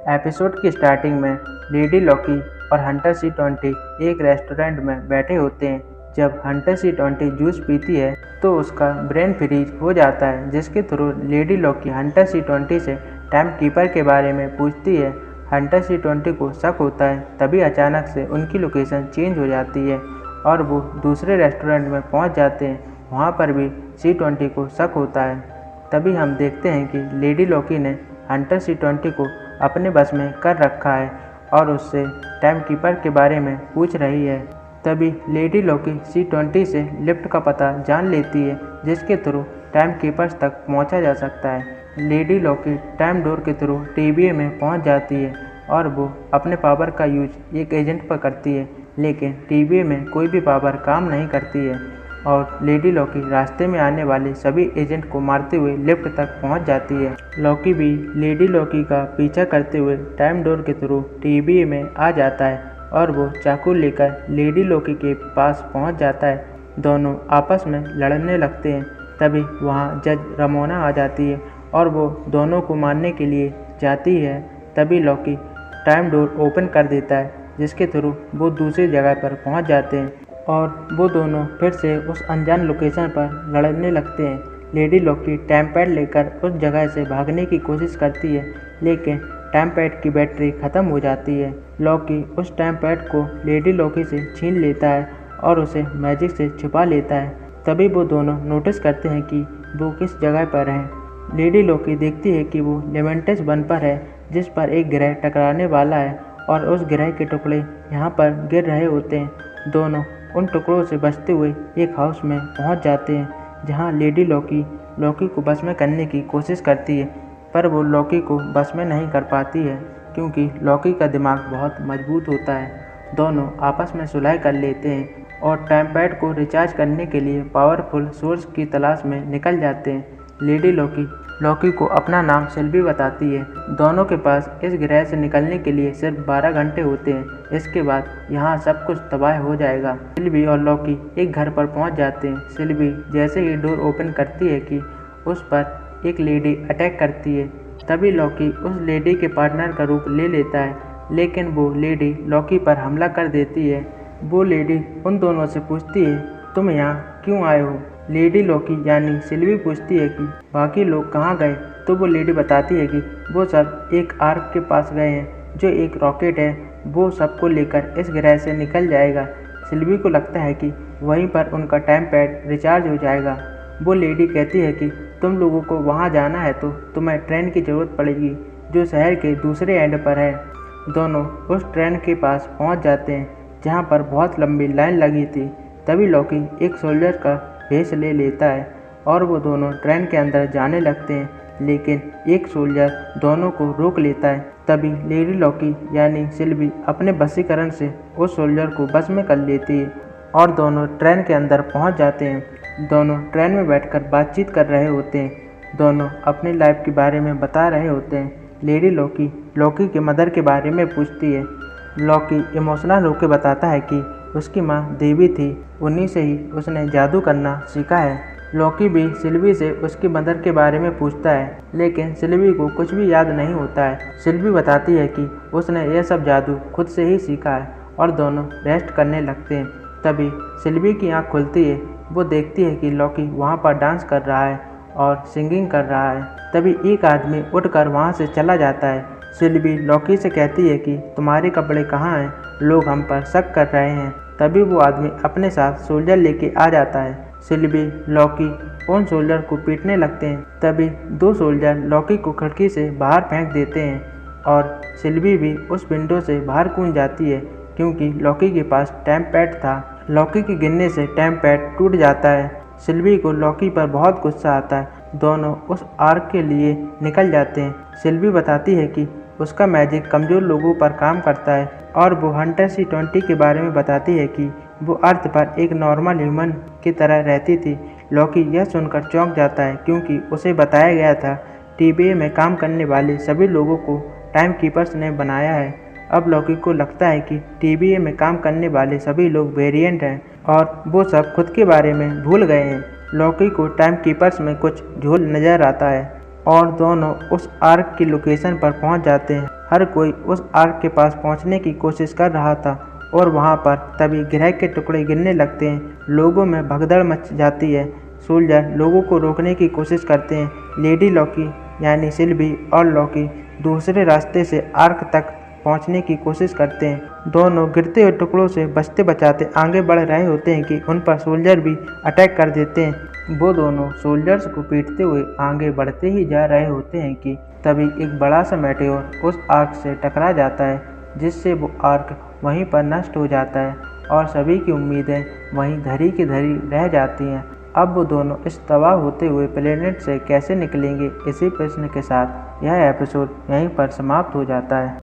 Episode की starting में lady Lockie और हंटर C20 एक रेस्टोरेंट में बैठे होते हैं। जब हंटर C20 जूस पीती है तो उसका ब्रेन फ्रीज हो जाता है, जिसके through lady Lockie Hunter C20 से टाइम कीपर के बारे में पूछती है। हंटर C20 को शक होता है, तभी अचानक से उनकी लोकेशन चेंज हो जाती है और वो दूसरे रेस्टोरेंट में पहुंच जाते हैं। वहां पर भी C20 को शक होता है। तभी हम देखते हैं कि लेडी लॉकी ने हंटर C20 को अपने बस में कर रखा है और उससे टाइम कीपर के बारे में पूछ रही है। तभी लेडी लॉकी C20 से लिफ्ट का पता जान लेती है, जिसके थ्रू टाइम कीपर्स तक पहुंचा जा सकता है। लेडी लॉकी टाइम डोर के थ्रू TVA में पहुंच जाती है और वो अपने पावर का यूज एक एजेंट पर करती है, लेकिन TVA में कोई भी पावर काम नहीं करती है और लेडी लॉकी रास्ते में आने वाले सभी एजेंट को मारते हुए लिफ्ट तक पहुंच जाती है। लॉकी भी लेडी लॉकी का पीछा करते हुए टाइम डोर के थ्रू TVA में आ जाता है और वो चाकू लेकर लेडी लॉकी के पास पहुंच जाता है। दोनों आपस में लड़ने लगते हैं। तभी वहां जज रमोना आ जाती है और वो दोनों को मारने के लिए जाती है। तभी लॉकी टाइम डोर ओपन कर देता है, जिसके थ्रू वो दूसरी जगह पर पहुंच जाते हैं और वो दोनों फिर से उस अनजान लोकेशन पर लड़ने लगते हैं। लेडी लॉकी टाइम पैड लेकर उस जगह से भागने की कोशिश करती है, लेकिन टाइम पैड की बैटरी ख़त्म हो जाती है। लॉकी उस टाइम पैड को लेडी लॉकी से छीन लेता है और उसे मैजिक से छुपा लेता है। तभी वो दोनों नोटिस करते हैं कि वो किस जगह पर हैं। लेडी लॉकी देखती है कि वो लेवेंटस 1 पर है, जिस पर एक ग्रह टकराने वाला है और उस ग्रह के टुकड़े यहाँ पर गिर रहे होते हैं। दोनों उन टुकड़ों से बचते हुए एक हाउस में पहुँच जाते हैं, जहाँ लेडी लॉकी को बस में करने की कोशिश करती है, पर वो लॉकी को बस में नहीं कर पाती है क्योंकि लॉकी का दिमाग बहुत मजबूत होता है। दोनों आपस में सुलह कर लेते हैं और टाइम पैड को रिचार्ज करने के लिए पावरफुल सोर्स की तलाश में निकल जाते हैं। लेडी लॉकी को अपना नाम सिल्वी बताती है। दोनों के पास इस ग्रह से निकलने के लिए सिर्फ 12 घंटे होते हैं। इसके बाद यहाँ सब कुछ तबाह हो जाएगा। सिल्वी और लॉकी एक घर पर पहुँच जाते हैं। सिल्वी जैसे ही डोर ओपन करती है कि उस पर एक लेडी अटैक करती है। तभी लॉकी उस लेडी के पार्टनर का रूप ले लेता है, लेकिन वो लेडी लॉकी पर हमला कर देती है। वो लेडी उन दोनों से पूछती है, तुम यहाँ क्यों आए हो? लेडी लॉकी यानी सिल्वी पूछती है कि बाकी लोग कहाँ गए? तो वो लेडी बताती है कि वो सब एक आर्क के पास गए हैं, जो एक रॉकेट है, वो सबको लेकर इस ग्रह से निकल जाएगा। सिल्वी को लगता है कि वहीं पर उनका टाइम पैड रिचार्ज हो जाएगा। वो लेडी कहती है कि तुम लोगों को वहाँ जाना है तो तुम्हें ट्रेन की ज़रूरत पड़ेगी, जो शहर के दूसरे एंड पर है। दोनों उस ट्रेन के पास पहुँच जाते हैं, जहाँ पर बहुत लंबी लाइन लगी थी। तभी लॉकी एक सोल्जर का भेष ले लेता है और वो दोनों ट्रेन के अंदर जाने लगते हैं, लेकिन एक सोल्जर दोनों को रोक लेता है। तभी लेडी लॉकी यानी सिल्वी अपने वशीकरण से उस सोल्जर को बस में कर लेती है और दोनों ट्रेन के अंदर पहुंच जाते हैं। दोनों ट्रेन में बैठकर बातचीत कर रहे होते हैं। दोनों अपनी लाइफ के बारे में बता रहे होते हैं। लेडी लॉकी के मदर के बारे में पूछती है। लॉकी इमोशनल होकर बताता है कि उसकी माँ देवी थी, उन्हीं से ही उसने जादू करना सीखा है। लॉकी भी सिल्वी से उसकी मदर के बारे में पूछता है, लेकिन सिल्वी को कुछ भी याद नहीं होता है। सिल्वी बताती है कि उसने यह सब जादू खुद से ही सीखा है और दोनों रेस्ट करने लगते हैं। तभी सिल्वी की आँख खुलती है। वो देखती है कि लॉकी वहाँ पर डांस कर रहा है और सिंगिंग कर रहा है। तभी एक आदमी उठकर वहाँ से चला जाता है। सिल्वी लॉकी से कहती है कि तुम्हारे कपड़े कहाँ हैं? लोग हम पर शक कर रहे हैं। तभी वो आदमी अपने साथ सोल्जर लेके आ जाता है। सिल्वी लॉकी उन सोल्जर को पीटने लगते हैं। तभी 2 सोल्जर लॉकी को खिड़की से बाहर फेंक देते हैं और सिल्वी भी उस विंडो से बाहर कूद जाती है, क्योंकि लॉकी के पास टाइम पैड था। लॉकी के गिरने से टाइम पैड टूट जाता है। सिल्वी को लॉकी पर बहुत गुस्सा आता है। दोनों उस आर्क के लिए निकल जाते हैं। सिल्वी बताती है कि उसका मैजिक कमज़ोर लोगों पर काम करता है और वो हंटर C20 के बारे में बताती है कि वो अर्थ पर एक नॉर्मल ह्यूमन की तरह रहती थी। लॉकी यह सुनकर चौंक जाता है, क्योंकि उसे बताया गया था TVA में काम करने वाले सभी लोगों को टाइम कीपर्स ने बनाया है। अब लॉकी को लगता है कि TVA में काम करने वाले सभी लोग वेरिएंट हैं और वो सब खुद के बारे में भूल गए हैं। लॉकी को टाइम कीपर्स में कुछ झोल नज़र आता है और दोनों उस आर्क की लोकेशन पर पहुंच जाते हैं। हर कोई उस आर्क के पास पहुंचने की कोशिश कर रहा था और वहां पर तभी ग्रह के टुकड़े गिरने लगते हैं। लोगों में भगदड़ मच जाती है। सोल्जर लोगों को रोकने की कोशिश करते हैं। लेडी लॉकी यानी सिल्वी और लॉकी दूसरे रास्ते से आर्क तक पहुंचने की कोशिश करते हैं। दोनों गिरते हुए टुकड़ों से बचते बचाते आगे बढ़ रहे होते हैं कि उन पर सोल्जर भी अटैक कर देते हैं। वो दोनों सोल्जर्स को पीटते हुए आगे बढ़ते ही जा रहे होते हैं कि तभी एक बड़ा सा मेटेओर उस आर्क से टकरा जाता है, जिससे वो आर्क वहीं पर नष्ट हो जाता है और सभी की उम्मीदें वहीं धरी की धरी रह जाती हैं। अब वो दोनों इस तबाह होते हुए प्लेनेट से कैसे निकलेंगे, इसी प्रश्न के साथ यह एपिसोड यहीं पर समाप्त हो जाता है।